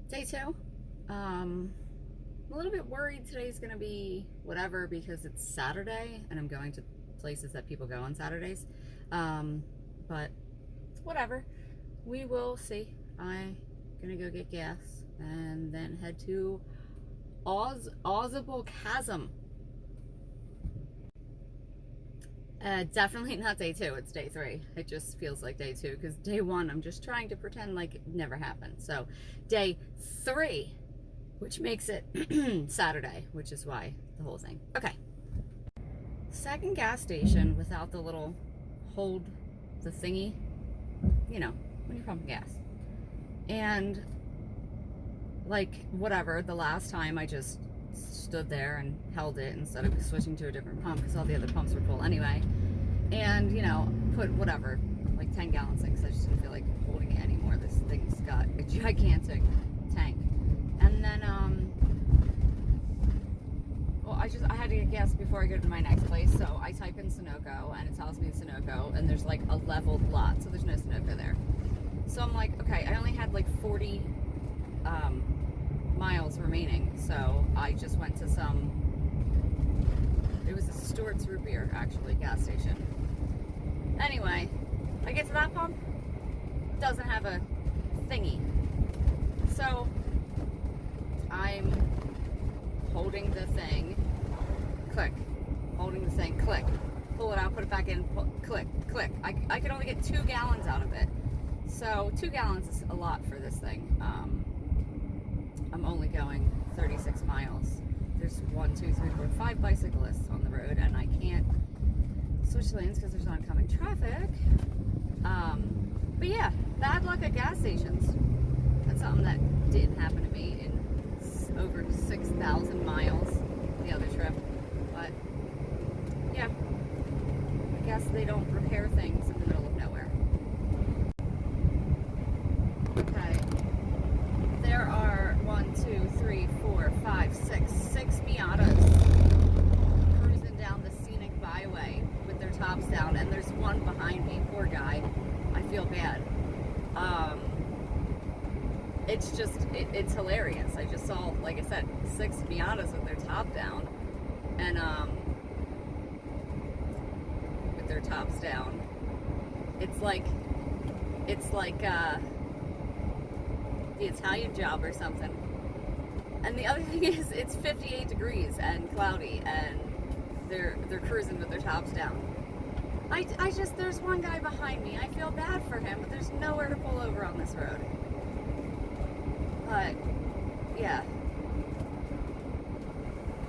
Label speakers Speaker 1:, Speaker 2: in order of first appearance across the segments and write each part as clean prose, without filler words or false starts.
Speaker 1: Day two. I'm a little bit worried today's gonna be whatever because it's Saturday and I'm going to places that people go on Saturdays. But whatever. We will see. I'm gonna go get gas and then head to Ozable Chasm. Definitely not day two. It's day three. It just feels like day two because day one, I'm just trying to pretend like it never happened. So, day three, which makes it Saturday, which is why the whole thing. Okay. Second gas station without the little hold the thingy, you know, when you're pumping gas. And like, whatever, the last time I just stood there and held it instead of switching to a different pump because all the other pumps were full anyway. And, you know, put whatever, like 10 gallons in because I just didn't feel like holding it anymore. This thing's got a gigantic tank. And then, I had to get gas before I go to my next place, so I type in Sunoco and it tells me Sunoco, and there's like a leveled lot, so there's no Sunoco there. So I'm like, okay, I only had like 40 miles remaining, so I just went to it was a Stewart's Root Beer, actually, gas station. Anyway, I get to that pump, doesn't have a thingy. So I'm holding the thing, click, holding the thing, click, pull it out, put it back in, click, click. I could only get 2 gallons out of it. So 2 gallons is a lot for this thing. I'm only going 36 miles. There's 1, 2, 3, 4, 5 bicyclists on the road, and I can't switch lanes because there's oncoming traffic. But yeah, bad luck at gas stations. That's something that didn't happen to me in over 6,000 miles the other trip. But yeah, I guess they don't repair things in the middle of nowhere. Okay, there are 1, 2, 3, 4, 5, 6 Miatas cruising down the scenic byway with their tops down, and there's one behind me. Poor guy. I feel bad. It's just, it's hilarious. I just saw, like I said, 6 Miatas with their top down, and with their tops down. It's like the Italian Job or something. And the other thing is, it's 58 degrees and cloudy, and they're cruising with their tops down. There's one guy behind me. I feel bad for him, but there's nowhere to pull over on this road. But, yeah.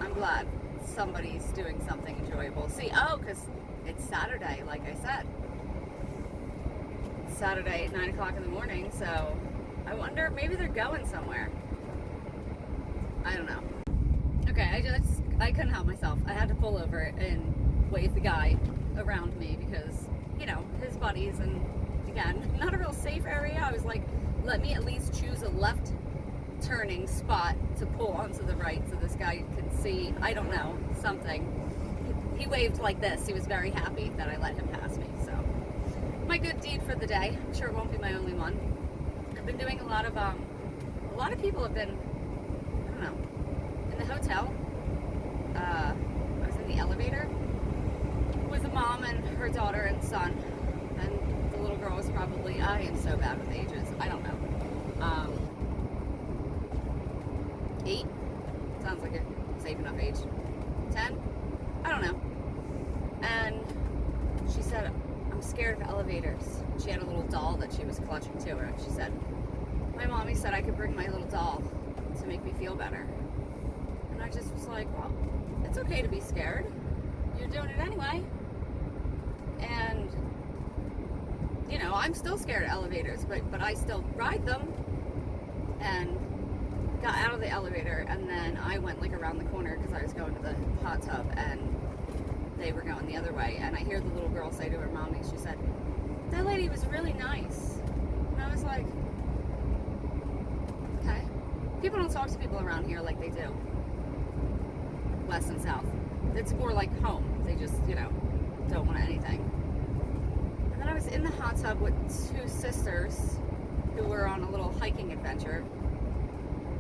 Speaker 1: I'm glad somebody's doing something enjoyable. See, because it's Saturday, like I said. It's Saturday at 9 o'clock in the morning, so I wonder, maybe they're going somewhere. I don't know. Okay, I couldn't help myself. I had to pull over and wave the guy around me because, you know, his buddies, and again, not a real safe area. I was like, let me at least choose a left turning spot to pull onto the right so this guy can see, I don't know, something. He waved like this. He was very happy that I let him pass me. So my good deed for the day. I'm sure it won't be my only one. I've been doing a lot of people have been, I don't know, in the hotel. I was in the elevator with a mom and her daughter and son, and the little girl was probably, I am so bad with ages, I don't know, 8? Sounds like a safe enough age. 10? I don't know. And she said, I'm scared of elevators. She had a little doll that she was clutching to her, and she said, my mommy said I could bring my little doll to make me feel better. And I just was like, well, it's okay to be scared. You're doing it anyway. And, you know, I'm still scared of elevators, but I still ride them. And got out of the elevator, and then I went like around the corner because I was going to the hot tub, and they were going the other way. And I hear the little girl say to her mommy, she said, that lady was really nice. And I was like, okay. People don't talk to people around here like they do west and south. It's more like home. They just, you know, don't want anything. And then I was in the hot tub with 2 sisters who were on a little hiking adventure.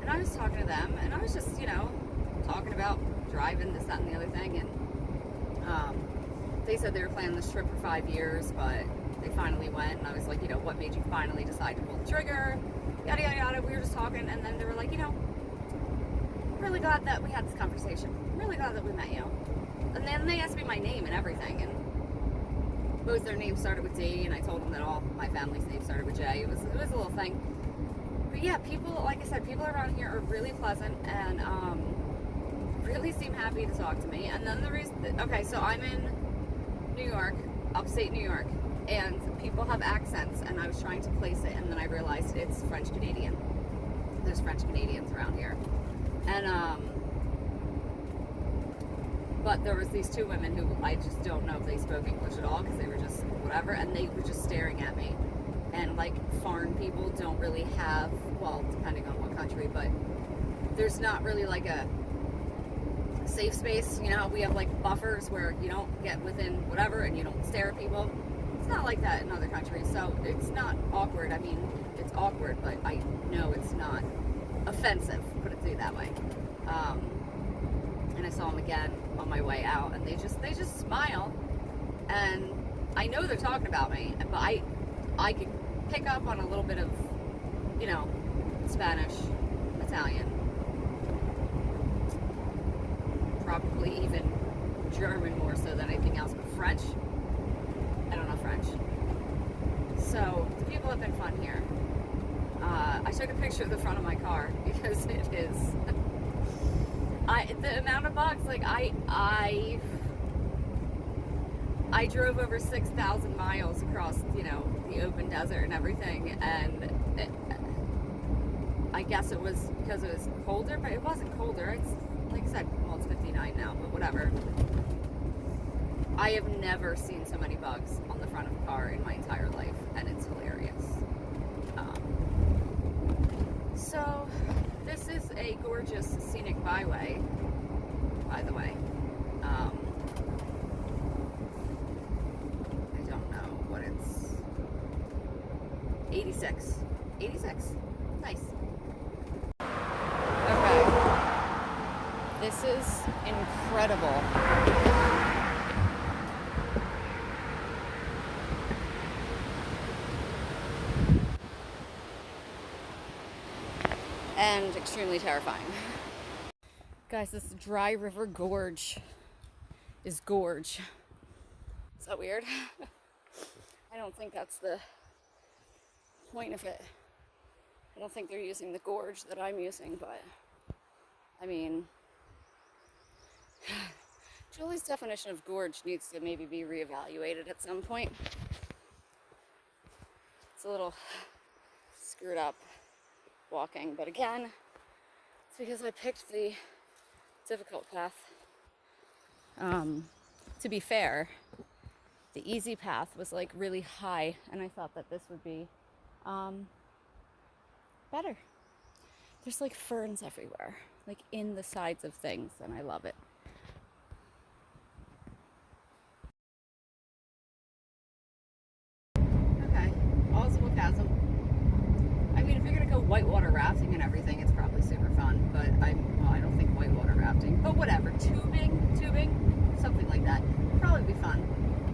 Speaker 1: And I was talking to them, and I was just, talking about driving, this, that, and the other thing. And they said they were planning this trip for 5 years, but they finally went. And I was like, what made you finally decide to pull the trigger? Yada, yada, yada. We were just talking, and then they were like, really glad that we had this conversation. I'm really glad that we met you. And then they asked me my name and everything, and both their names started with D, and I told them that all my family's names started with J. It was a little thing. But yeah, people, like I said, people around here are really pleasant and really seem happy to talk to me. And then the reason, okay, so I'm in New York, upstate New York, and people have accents, and I was trying to place it, and then I realized it's French Canadian. There's French Canadians around here. And but there was these two women who I just don't know if they spoke English at all, because they were just whatever, and they were just staring at me. And like, foreign people don't really have, well, depending on what country, but there's not really like a safe space. We have like buffers where you don't get within whatever, and you don't stare at people. It's not like that in other countries, so it's not awkward. I mean, it's awkward, but I know it's not offensive, put it that way. And I saw them again on my way out, and they just smile, and I know they're talking about me, but I could pick up on a little bit of, Spanish, Italian, probably even German more so than anything else, but French, I don't know French. So the people have been fun here. I took a picture of the front of my car because it is, the amount of bugs, like I drove over 6,000 miles across, the open desert and everything, and I guess it was because it was colder, but it wasn't colder. It's, like I said, well, it's 59 now, but whatever. I have never seen so many bugs on the front of a car in my entire life, and it's hilarious. So, this is a gorgeous scenic byway, by the way. I don't know what it's... 86. 86. Nice. Okay. This is incredible. And extremely terrifying. Guys, this Dry River Gorge is gorge. Is that weird? I don't think that's the point of it. I don't think they're using the gorge that I'm using, but I mean, Julie's definition of gorge needs to maybe be reevaluated at some point. It's a little screwed up walking, but again, it's because I picked the difficult path. To be fair, the easy path was like really high, and I thought that this would be better. There's like ferns everywhere, like in the sides of things, and I love it. Okay, Oswald Chasm. I mean, if you're gonna go whitewater rafting and everything, it's probably super fun, but I don't think whitewater rafting, but whatever, tubing, something like that, probably be fun.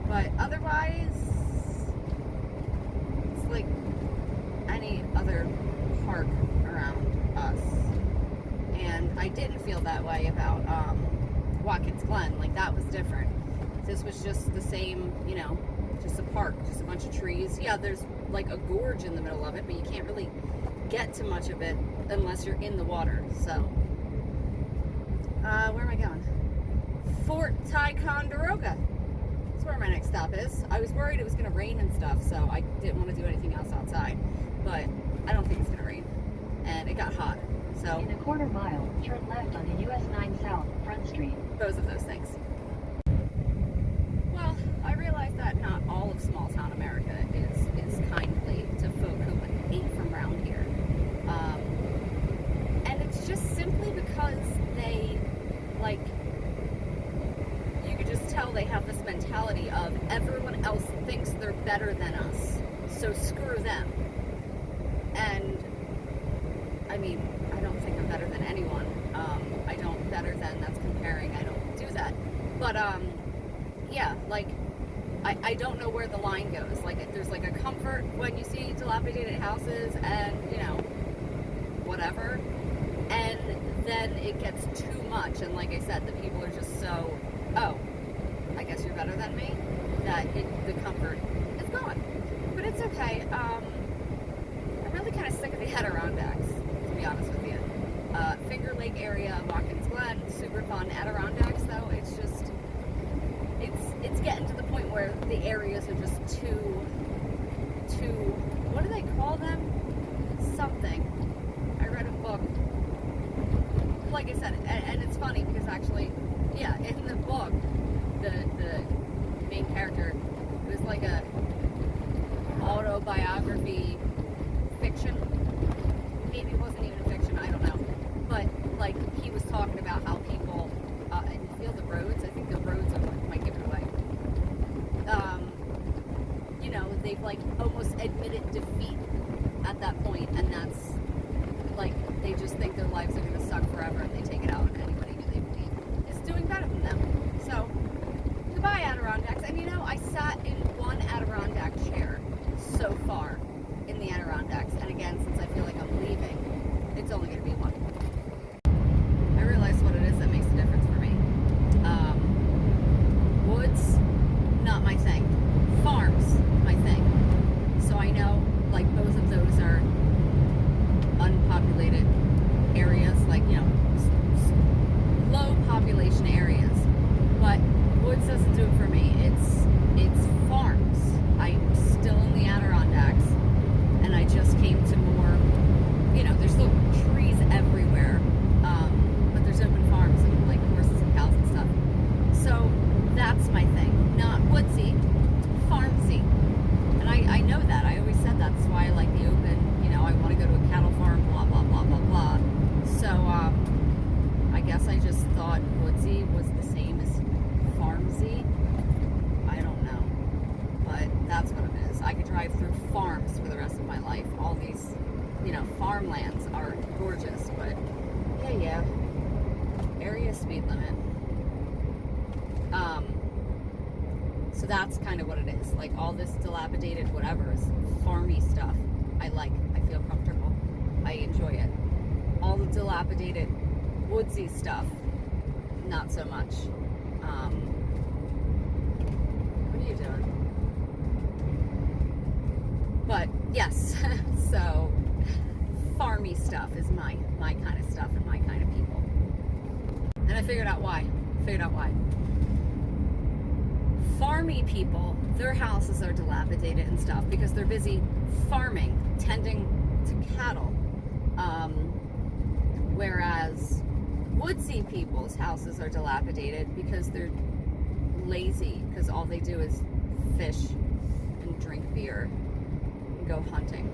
Speaker 1: But otherwise, it's like any other park around us. And I didn't feel that way about Watkins Glen. Like, that was different. This was just the same, just a park, just a bunch of trees. Yeah, there's like a gorge in the middle of it, but you can't really get to much of it unless you're in the water. So, where am I going? Fort Ticonderoga. That's where my next stop is. I was worried it was going to rain and stuff, so I didn't want to do anything else outside. But I don't think it's going to rain. And it got hot. So,
Speaker 2: in a quarter mile, turn left on the US 9 South, Front Street.
Speaker 1: Both of those things. Well, I realize that not all of small town America is kindly to folk who ain't from around here. And it's just simply because they, like, you could just tell they have this mentality of everyone else thinks they're better than us, so screw them. And, I mean, I don't think I'm better than anyone. I don't better than, that's comparing. I don't do that. But yeah, like I don't know where the line goes. Like there's like a comfort when you see dilapidated houses and, you know, whatever. And then it gets too much. And like I said, the people are just so, oh, I guess you're better than me, that the comfort is gone. But it's okay. I'm really kind of sick of the Adirondacks, to be honest with you. Finger Lake area, Watkins Glen, super fun. Adirondacks, though, it's just, it's getting to the point where the areas are just too, what do they call them? Something. I read a book. Like I said, and it's funny because actually, yeah, in the book, the main character, it was like a autobiography fiction. Maybe it wasn't even a fiction, I don't know. But like he was talking about how people and feel the roads. I think the roads are what might give it away. You know, they've like almost admitted defeat at that point, and that's like they just think their lives are gonna suck forever and they take it out on anybody who they believe is doing better than them. So goodbye, Adirondacks. And you know, I sat in one Adirondack chair so far in the Adirondacks, and again, since I feel like I'm leaving, it's only going to be one. I realize what it is that makes a difference for me. Woods, not my thing. Farms, my thing. So I know, like, both of those are unpopulated areas, like, you know, low population areas. But woods doesn't do it for me. It's farms. I'm still in the Adirondacks, and I just came to more, you know, there's still trees everywhere, but there's open farms and like horses and cows and stuff. So that's my thing. Not woodsy, farmsy. And I know that. I always said that's why I like the open, you know, I want to go to a cattle farm, blah, blah, blah, blah, blah. So I guess I just thought woodsy was the same as farmsy. I don't know. But that's what it is. I could drive through farms for the rest of my life. All these, you know, farmlands are gorgeous, but yeah. Area speed limit. So that's kind of what it is. Like all this dilapidated whatever is farmy stuff. I like. I feel comfortable. I enjoy it. All the dilapidated woodsy stuff, not so much. What are you doing? But yes, so farmy stuff is my kind of stuff and my kind of people. And I figured out why. Farmy people, their houses are dilapidated and stuff because they're busy farming, tending to cattle. Whereas woodsy people's houses are dilapidated because they're lazy, because all they do is fish and drink beer and go hunting.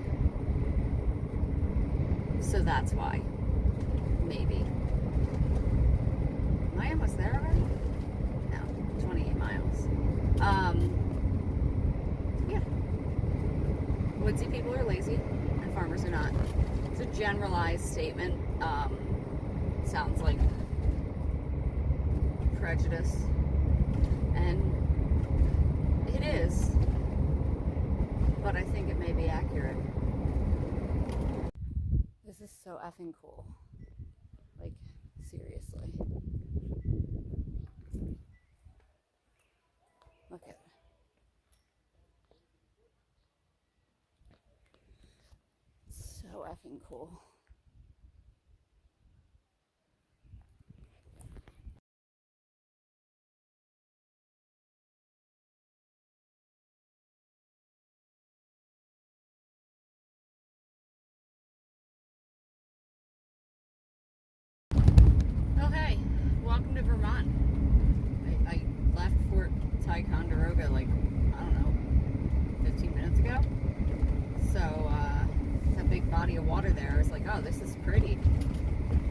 Speaker 1: So that's why. Maybe. Am I almost there already? No, 28 miles. Yeah. Woodsy people are lazy and farmers are not. It's a generalized statement. Sounds like prejudice. And it is. But I think it may be accurate. This is so effing cool. Like, seriously. Look at it. So effing cool. Oh hey, welcome to Vermont. I left Fort Ticonderoga like, I don't know, 15 minutes ago. So, that big body of water there. I was like, oh, this is pretty.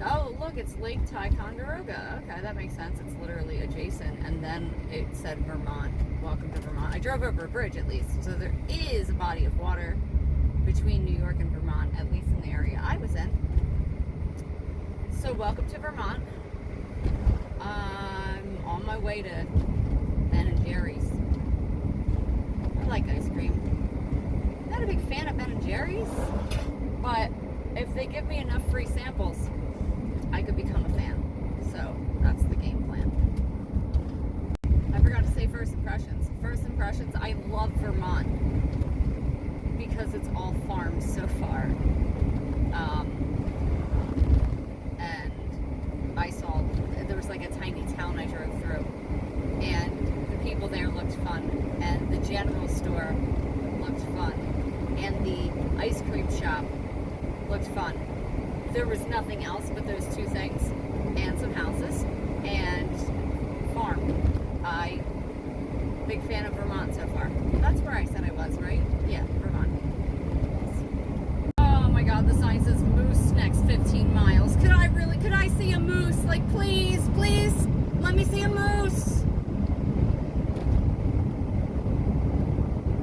Speaker 1: Oh, look, it's Lake Ticonderoga. Okay, that makes sense. It's literally adjacent. And then it said Vermont. Welcome to Vermont. I drove over a bridge at least. So there is a body of water between New York and Vermont, at least in the area I was in. So welcome to Vermont. I'm on my way to Ben and Jerry's. I like ice cream. Not a big fan of Ben and Jerry's, but if they give me enough free samples, I could become a fan. So that's the game plan. I forgot to say first impressions. First impressions, I love Vermont because it's all farms so far. And I saw, there was like a tiny town I drove through, and the people there looked fun, and the general store looked fun, and the ice cream shop looked fun. There was nothing else but those two things, and some houses, and farm. Big fan of Vermont so far. That's where I said I was, right? Yeah, Vermont. Oh my god, the sign says moose next 15 miles. Could I see a moose? Like, please, let me see a moose.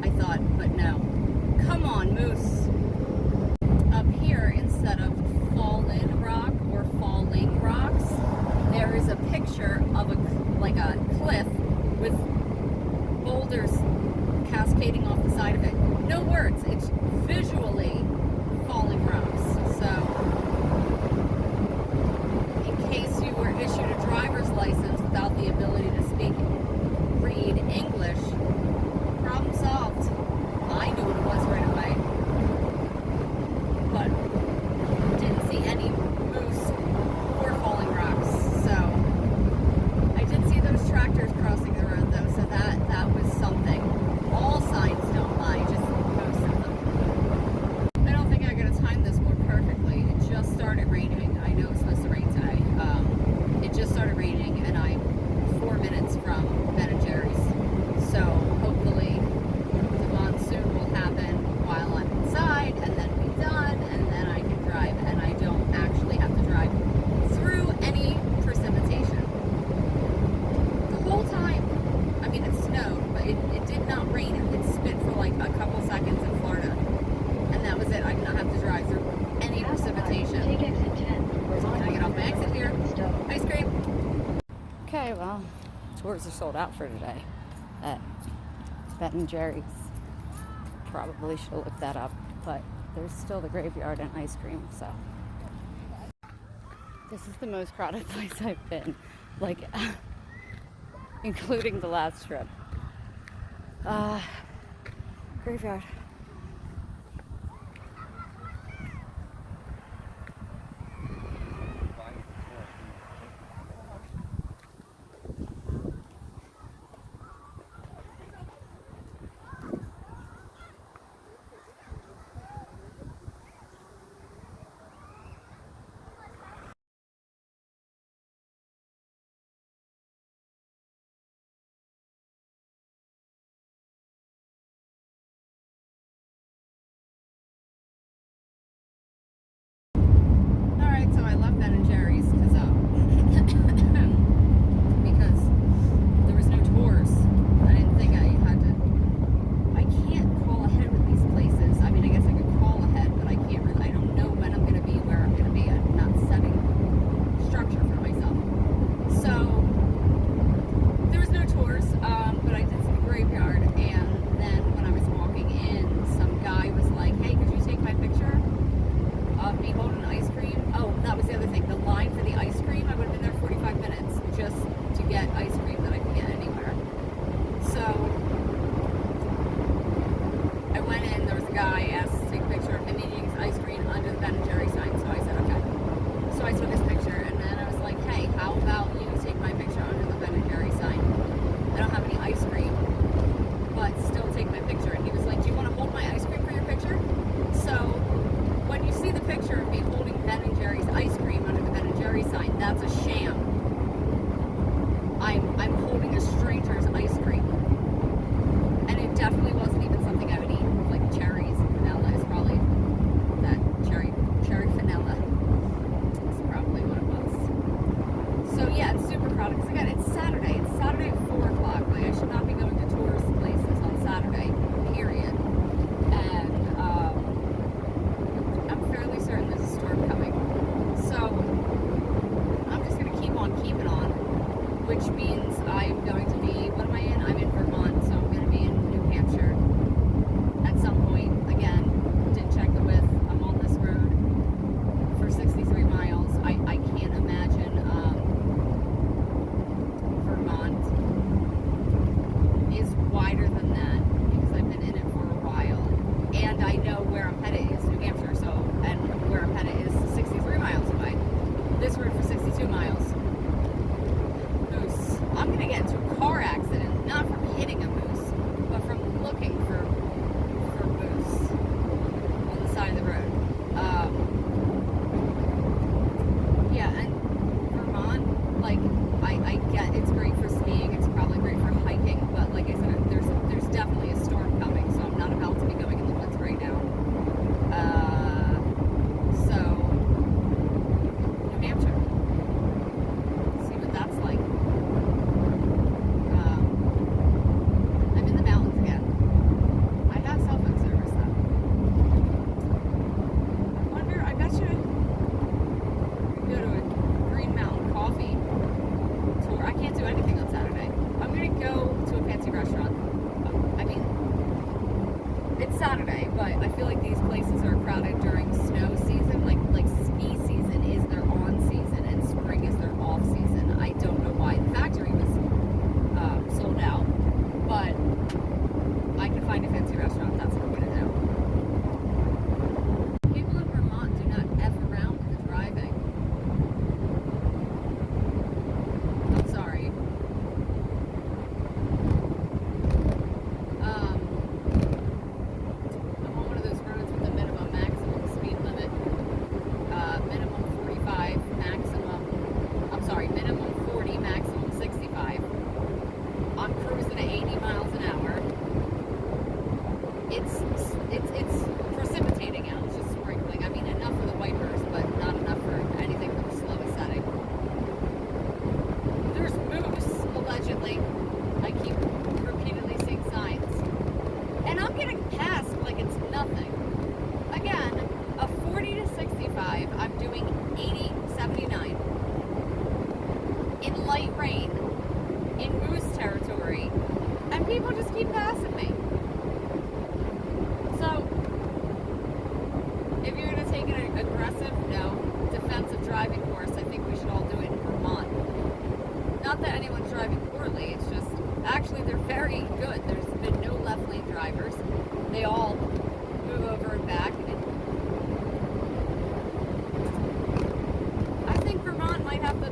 Speaker 1: I thought, but no. Come on, moose. Up here, instead of fallen rock or falling rocks, there is a picture of a cliff with boulders cascading off the side of it. No words, it's visually falling rocks. So, in case you were issued a driver's license without the ability to speak, read English, problem solved. I knew what it was right away, but didn't see any moose or falling rocks. So, I did see those tractors crossing the road though, so that was something. All signs don't lie, just most of them. I don't think I could have timed this more perfectly. It just started raining. I know it's supposed to rain today. It just started raining, and I'm 4 minutes from Ben and Jerry's. So hopefully the monsoon will happen while I'm inside, and then be done, and then I can drive, and I don't actually have to drive through any precipitation. The whole time, I mean, it snowed, but it did not rain. It spit for like a couple seconds in Florida, and that was it. I did not have to drive through any precipitation.
Speaker 2: Take exit 10 from Vermont.
Speaker 1: Can I get off my exit here?
Speaker 2: Stowe.
Speaker 1: Ice cream. Okay, well, tours are sold out for today at Ben and Jerry's. Probably should have looked that up, but there's still the graveyard and ice cream, so. This is the most crowded place I've been, like, including the last trip. Graveyard.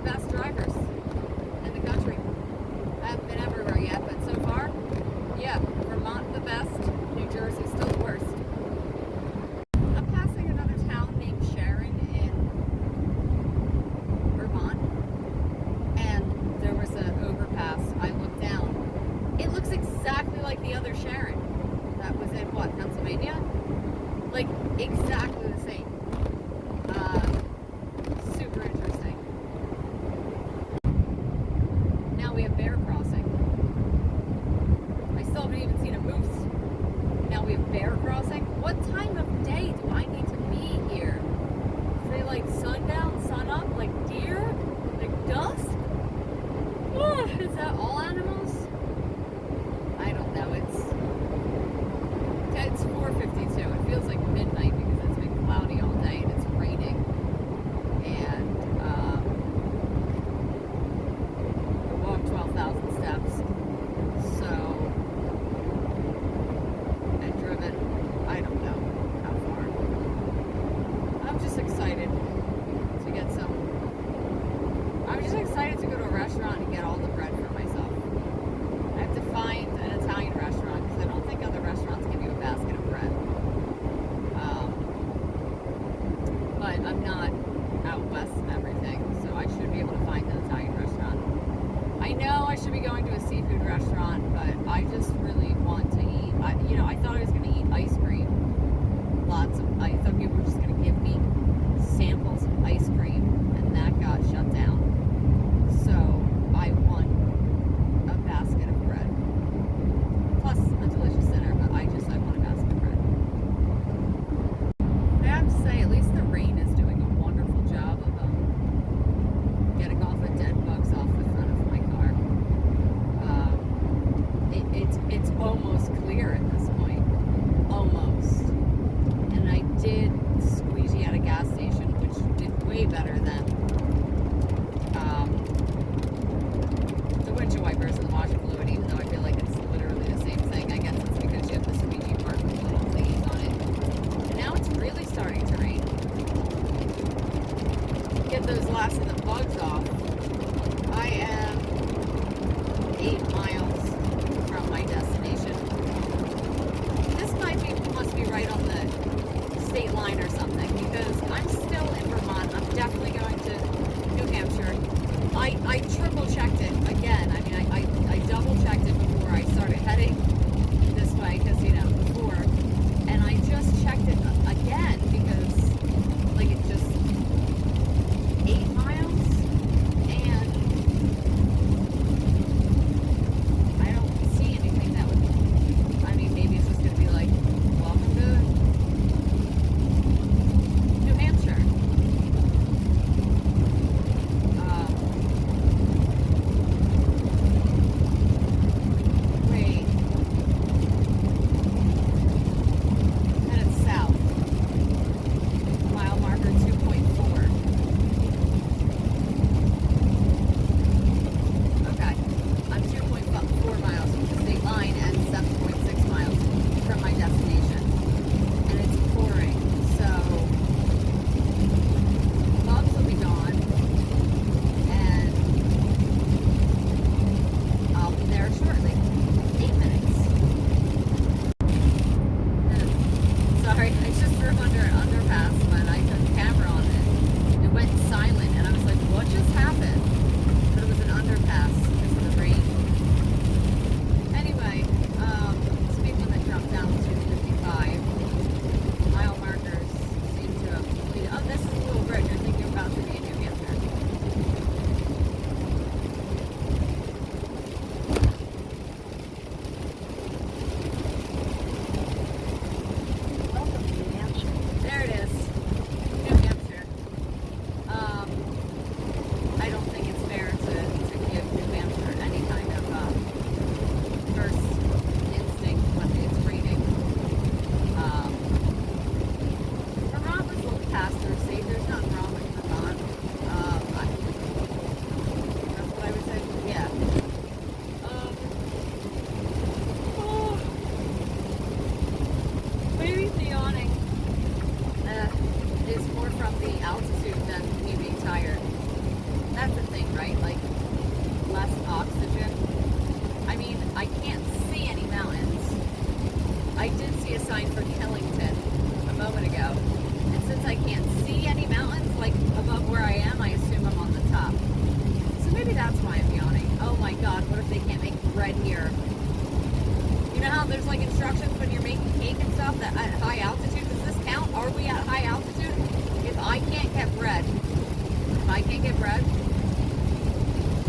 Speaker 1: best drivers in the country. I haven't been everywhere yet, but so far, yeah, Vermont the best, New Jersey still the worst. I'm passing another town named Sharon in Vermont, and there was an overpass. I looked down. It looks exactly like the other Sharon that was in what, Pennsylvania? Like exactly the same. Super interesting. Now we have Bear Crossing. I still haven't even seen a moose. Now we have Bear Crossing. What time of day do I need to be here? Say like sundown, sun up, like deer, like dusk? Is that all animals? I don't know. It's 4:52. It feels like midnight because it's been cloudy all day and it's raining. And I walked 12,000 steps. So I've driven, I don't know how far. I'm just excited to get some. I'm just excited to go to a restaurant and get all the bread for myself. I have to find an Italian restaurant because I don't think other restaurants give you a basket of bread. But I'm not out west and everything, so I should be able to find an Italian restaurant. I know I should be going to a seafood restaurant, but I just really want to eat. I thought I was going to eat ice cream. I thought people were just going to give me samples of ice cream, and that got shut down. So I want a basket of bread. Plus a delicious dinner, but I want a basket of bread. I have to say, at least the rain is doing a wonderful job of getting all the dead bugs off the front of my car. It's almost clear at this point. Almost. And I did squeegee at a gas station, which did way better than the windshield wipers and the washing fluid, even though I feel like it's literally the same thing. I guess it's because you have the squeegee part with little thingies on it. And now it's really starting to rain. Get those last of the bugs off. I am 8 miles from my destination. This must be right on the state line or something, because I'm still in Vermont. I'm definitely going to New Hampshire. I triple checked it again. I mean, I double checked it before I started heading this way, because before, and I just checked it again because like it's just 8 miles, and if I can't get bread,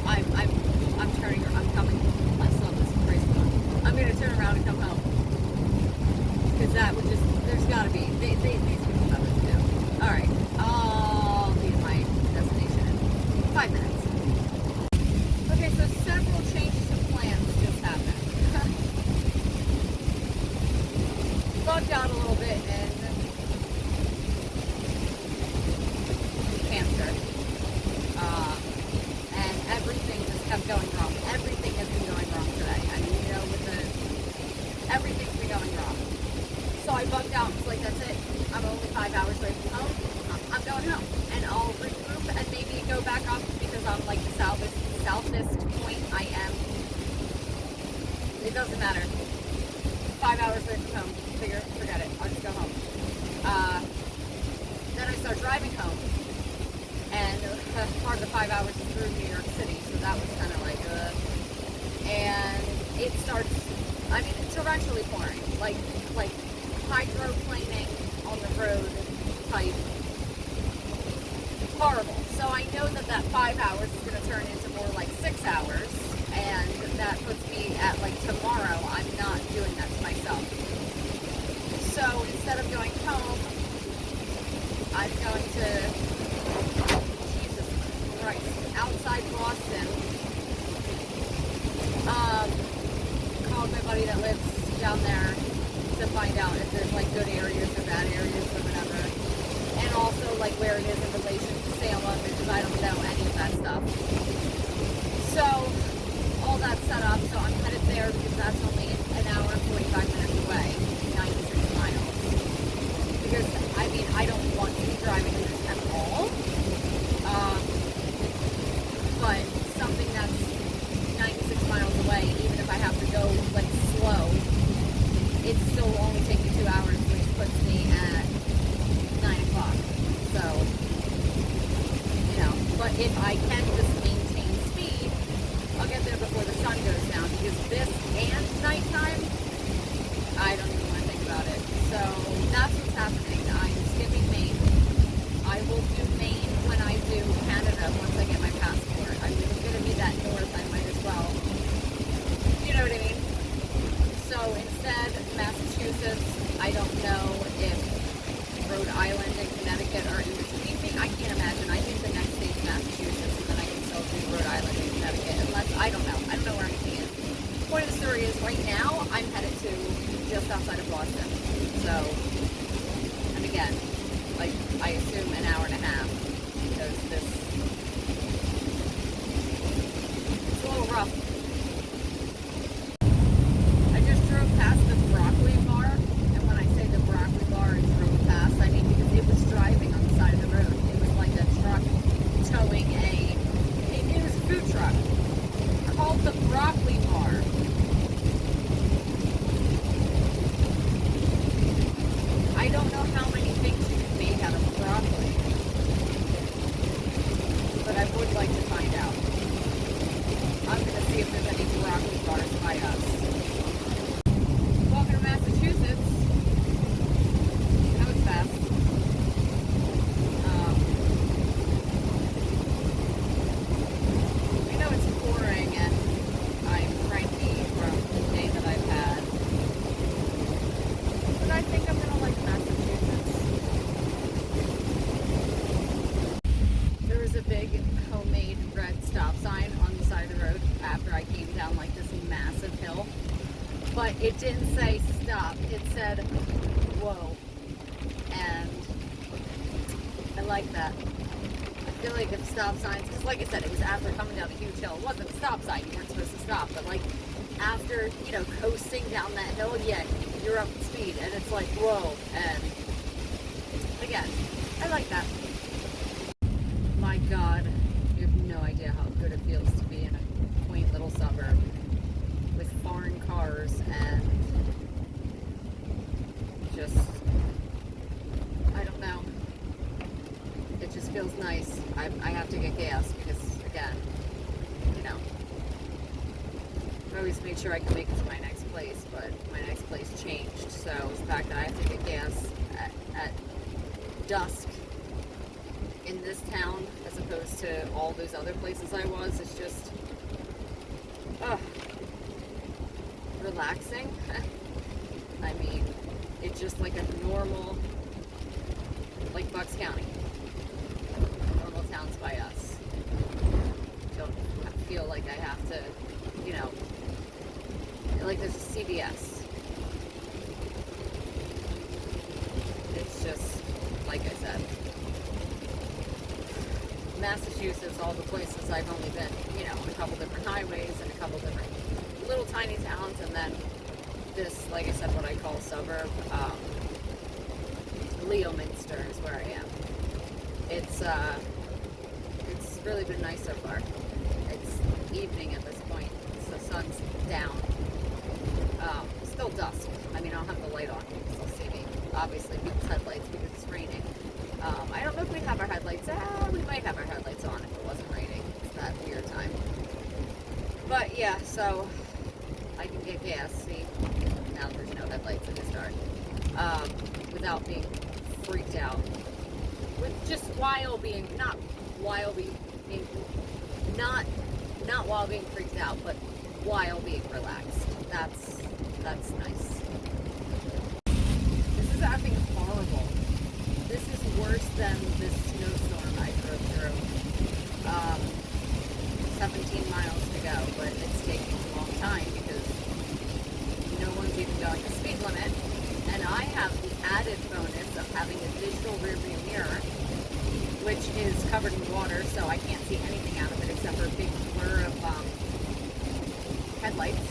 Speaker 1: I'm turning. I'm coming. I saw this crazy one. I'm gonna turn around and come home because that would just. There's gotta be. These people have it to do. All right. I'll be at my destination in 5 minutes. Okay, so several changes of plans just happened. Bugged out a little bit in New Hampshire. And everything just kept going wrong. Everything has been going wrong today. I mean, you know, everything's been going wrong. So I bugged out. It's like, that's it. I'm only 5 hours away from home. I'm going home. And I'll regroup and maybe go back up because I'm like the southest point I am. It doesn't matter. 5 hours away from home. Forget it. I'll just go home. Then I start driving home. And part of the 5 hours is through New York City, so that was kind of like, and it starts, I mean, torrentially pouring, like hydroplaning on the road type, horrible. So I know that 5 hours is going to turn into more like 6 hours, and that puts me at like tomorrow. I'm not doing that to myself. So instead of going home, I'm going to, outside Boston, called my buddy that lives down there to find out if there's like good areas or bad areas or whatever, and also like where it is in relation to Salem, because I don't know any of that stuff. So all that's set up, so I'm headed there because that's only an hour and 45 minutes away, 96 miles. Because I mean, I don't want to be driving in this at all. But something that's 96 miles away, even if I have to go like slow, it still will only take me 2 hours, which puts me at 9 o'clock. So, you know, but if I can just maintain speed, I'll get there before the sun goes down, because this and nighttime, I don't even want to think about it. So that's what's happening. I'm skipping Maine. I will do Maine when I do Canada once I get my passport. I mean, it's going to be that north, I might as well. You know what I mean? So instead, Massachusetts, I don't know if Rhode Island and Connecticut are in between me. I can't imagine. I think the next state's Massachusetts, and then I can still do Rhode Island and Connecticut, unless, I don't know. I don't know where anything is. Point of the story is, right now, I'm headed to just outside of Boston. So, and again, like, I assume an hour and a half, because it's a little rough. I just drove past the broccoli bar, and when I say the broccoli bar I drove past, I mean because it was driving on the side of the road. It was like a truck towing it was a food truck called the Broccoli Bar. I don't know how many things you can make out of broccoli, but I would like to find out. I'm going to see if there's any broccoli bars by us. Welcome to Massachusetts. That was fast. I know it's pouring and I'm cranky from the day that I've had, but I think I'm going to like Massachusetts. There was a big homemade red stop sign on the side of the road after I came down like this massive hill, but it didn't say stop. It said whoa, and I like that. I feel like if stop signs, because like I said, it was after coming down a huge hill. It wasn't a stop sign, you weren't supposed to stop, but like after, you know, coasting down that hill, yeah, you're up to speed, and it's like whoa, and again, I like that. My God, you have no idea how good it feels to be in a quaint little suburb with foreign cars and just, I don't know, it just feels nice. I have to get gas because, again, you know, I always make sure I can make it to my next place, but my next place changed, so the fact that I have to get gas at dusk in this town as opposed to all those other places I was. It's just relaxing. I mean, it's just like a normal, like Bucks County, normal towns by us. Don't feel like I have to, you know, like there's a CVS. It's just, like I said, Massachusetts, all the places I've only been, you know, a couple different highways and a couple different little tiny towns, and then this, like I said, what I call suburb, Leominster is where I am. It's really been nice so far. It's evening at this point, so the sun's down. Still dusk. I mean, I don't have the light on. You can still see me. Obviously, people's headlights because it's raining. I don't know if we have our headlights. We might have our headlights on if it wasn't raining. It's that weird time. But yeah, so I can get gas. See, now there's no headlights in this dark. Without being freaked out. With just while being not while being not while being freaked out, but while being relaxed. That's nice. This is acting horrible. This is worse than this snowstorm I drove through. 17 miles to go, but it's taking a long time because no one's even going the speed limit. And I have the added bonus of having a digital rearview mirror, which is covered in water, so I can't see anything out of it except for a big blur of headlights.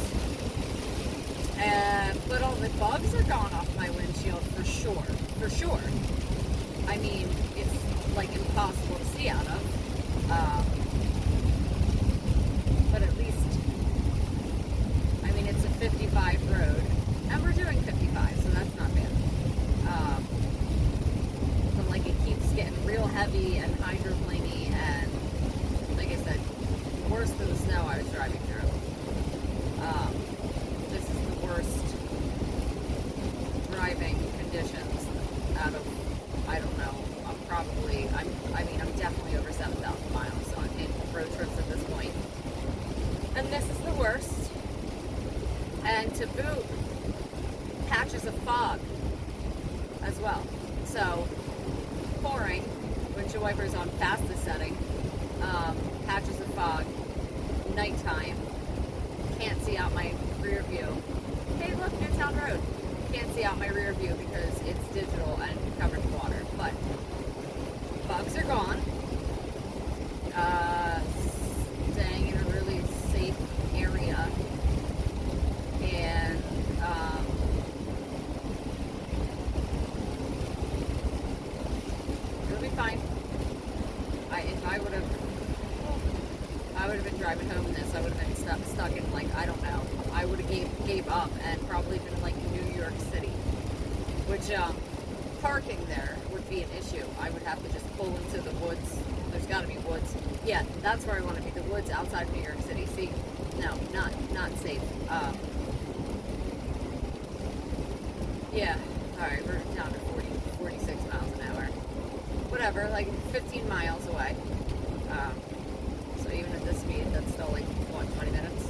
Speaker 1: But all the bugs are gone off my windshield for sure. For sure. I mean, it's like impossible to see out of. But at least, I mean, it's a 55 road, and we're doing 55, so that's not bad. But like, it keeps getting real heavy and hydroplaney, and like I said, worse than the snow I was driving through. This is the worst driving conditions out of, I don't know, I'm definitely over 7,000 miles in road trips at this point. And this is the worst. And to boot, patches of fog as well. So, pouring, windshield wipers on fastest setting, patches of fog, nighttime, can't see out my rear view. Hey, look, Newtown Road. Can't see out my rear view because it's digital and covered in water. But bugs are gone. Staying in a really safe area, and it'll be fine. If I would have been driving home in this, I would have been stuck in, like, I don't know. I would have gave up and probably been in, like, New York City, which parking there would be an issue. I would have to just pull into the woods. There's got to be woods. Yeah, that's where I want to be. The woods outside of New York City. See, no, not safe. Yeah. All right, we're down to 46 miles an hour. Whatever, like 15 miles away. So even at this speed, that's still like, what, 20 minutes?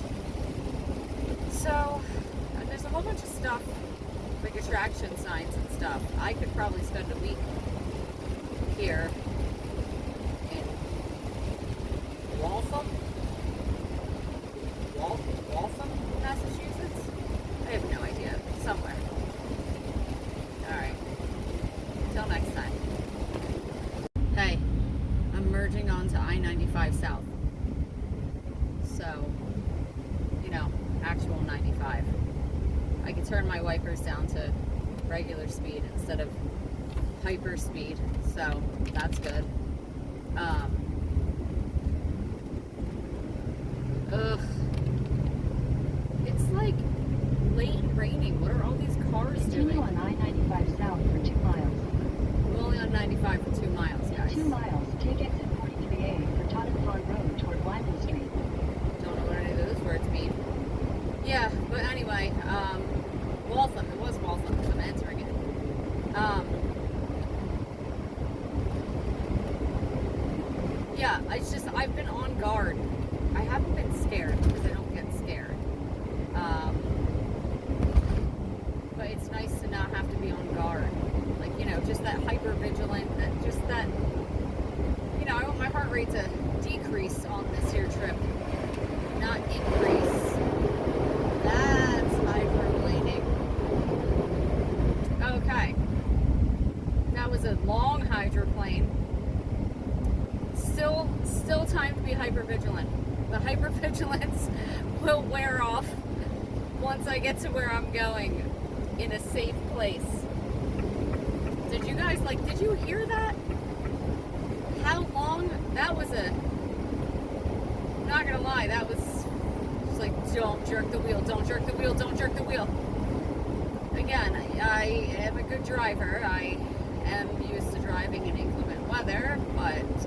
Speaker 1: So, and there's a whole bunch of stuff, like attraction signs and stuff. I could probably spend a week here in Waltham, Massachusetts? I have no idea. Somewhere. Alright. Until next time. Hey, I'm merging onto I-95 South. So, you know, actual 95. I can turn my wipers down to regular speed instead of hyper speed, so that's good. It's like late and raining. What are all these cars
Speaker 2: Continue
Speaker 1: doing?
Speaker 2: on I-95 South for 2 miles.
Speaker 1: I'm only on 95 for 2 miles, guys.
Speaker 2: 2 miles, take exit 43A for Tottenham Pond Road toward Wyman Street.
Speaker 1: Don't know what any of those words mean. Yeah, but anyway, Waltham. It was Waltham. I'm entering it. Yeah, it's just, I've been on guard. I haven't been scared because I don't get scared. But it's nice to not have to be on guard. Like, you know, just that hyper vigilant, that, you know, I want my heart rate to decrease on this here trip, not increase. That's hyperventilating. Okay. That was a long hydroplane. Still time to be hypervigilant. The hypervigilance will wear off once I get to where I'm going in a safe place. Did you guys, like, did you hear that? How long? That was not gonna lie, that was just like, don't jerk the wheel, don't jerk the wheel, don't jerk the wheel. Again, I am a good driver. I am used to driving in inclement weather, but